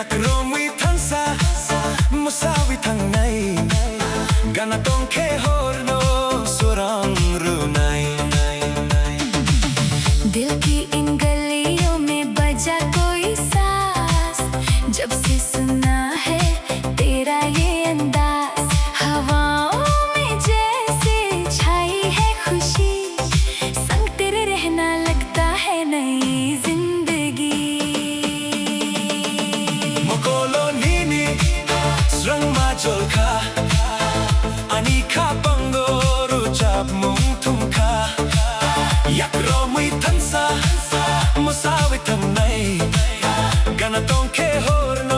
ากรู้มีทั้งซามุสาวิทั้งในกันต้องแค่ฮอร์โนสุรังรูไนदिल की इन गलियों में बजा कोई साज जब से सुना है तेरा ये अंदाज हवाओं में जैसे छाई है खुशी संग तेरे रहना लगता है नई जिंदगी मोकोलो नीनी स्रंग माजोल का आनी का पंगोरु चाप मुंग तुम काอยากรู้มีทั้งซามุสาวิทั้งในกันต้องแค่ฮอร์โน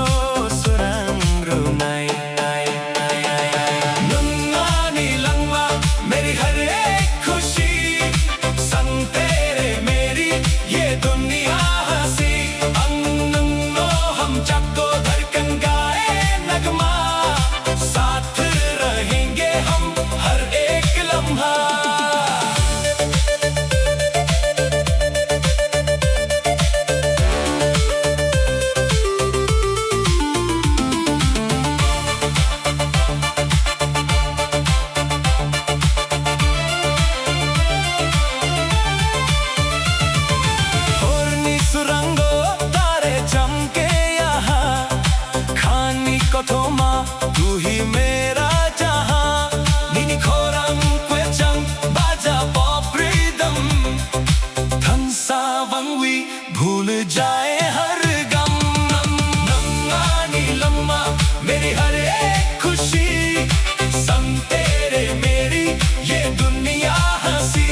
สุรังรูไนनंगानी लंगा मेरी हर एक खुशी संग तेरे मेरी ये दुनिया हंसी अंगनो हम जागो धड़कन गाए नगमा साथ रहेंगे हम हर एक लम्हा सुरंगो तारे चमके यहाँ खानी कठोमा तू ही मेरा जहाँ नीनी खोरंग क्वेचंग बाजा पॉप रिदम धनसा वंगवी भूल जाए हर गम नंगानी लम्मा मेरी हर एक खुशी संग तेरे मेरी ये दुनिया हंसी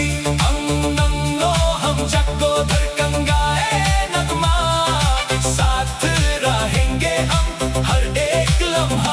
अंगनो हम जागो धड़कन गाए नगमा साथ रहेंगे हम हर एक लम्हा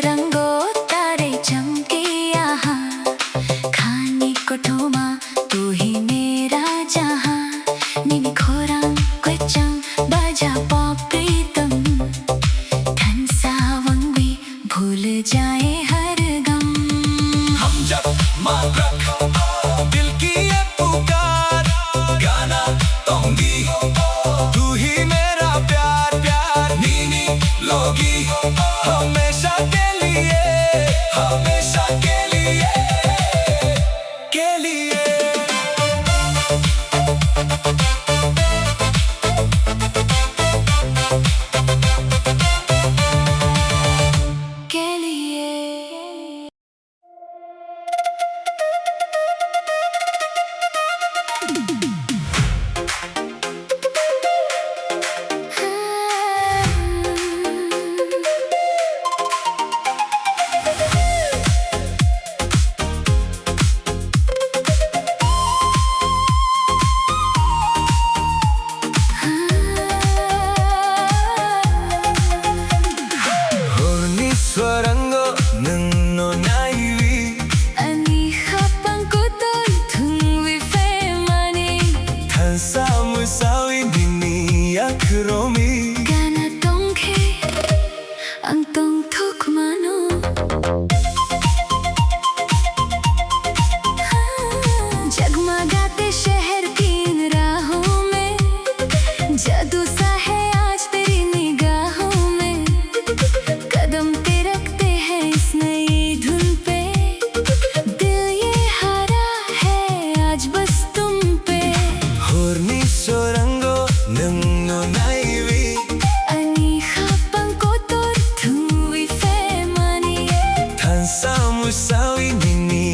रंगो तारे चमके यहाँ खाने को ठोमा तू ही मेरा जहाँ नीनी खोरंग क्वेचंग बाजा पॉप रिदम धनसा वंगवी भूल जाए हर गम हम जब मातरक दिल की ये पुकार गाना तोंगी तू ही मेरा प्यार प्यार नीनी लोगी हमेशा के लिए हमेशा के लिए के लिए के लिए स्वरंगो नंगनो नाइवी अनि खपang kutol thungwi fe mani धनसा मुसावी दिनी अखरोमी gana tongkhe ang tong thuk mano जगमगाते शहर की इन राहों में जादू सा है आज तेरी निगाहों में कदम रखते हैं इस नई धुन पे दिल ये हारा है आज बस तुम पे होर्नी सोरंगो नंगनो नाइवी अनि खपang kotor thungwi fe mani धनसा मुसावी दिनी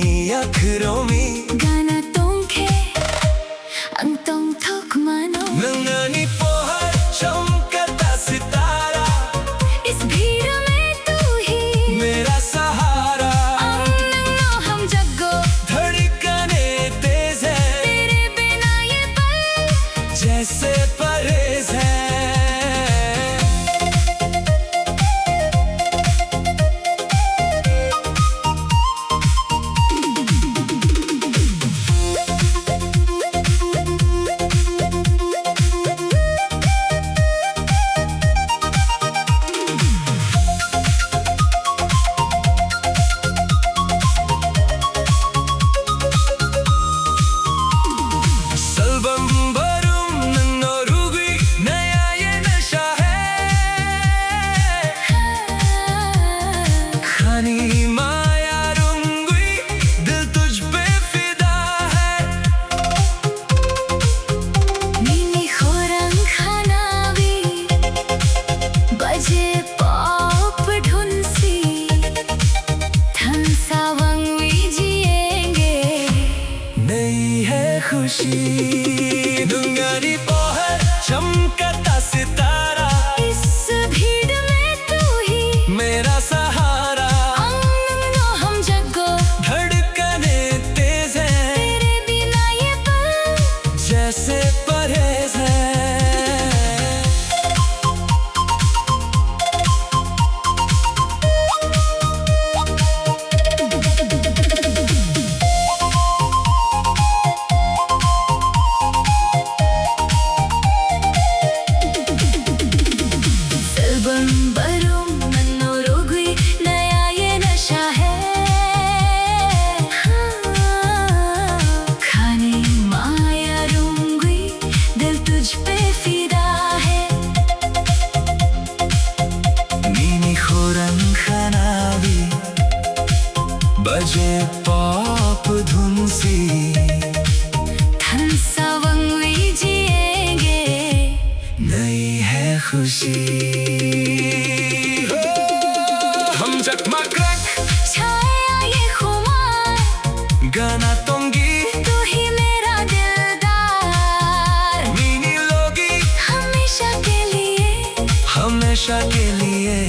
अखरोमी gana tongkhe ang tong thok mano नंगानी पोहर चमकता सितारा इस भीड़ में तू ही माया रूंगी दिल तुझ पे फिदा है नीनी खोरंग खानावी बजे पॉप ढुनसी थंसा वंगवी जिएंगे नई है खुशी दुंगारी पहर चमकता सितारा इस भीड़ में तू ही मेरा सहारा अंगनो हम जगो धड़कने तेज है तेरे बिना ये पल जैसे परहेज है बरूम मनोरोगी नया ये नशा है खाने माया रूंगी दिल तुझ पे फिदा है नीनी खोरंग खानावी बजे पॉप धुन सी थंसा वंगवी जिएंगे नई है खुशी हम जगमग रख छाया ये खुमार गाना तोंगी तू ही मेरा दिलदार नीनी लोगी हमेशा के लिए हमेशा के लिए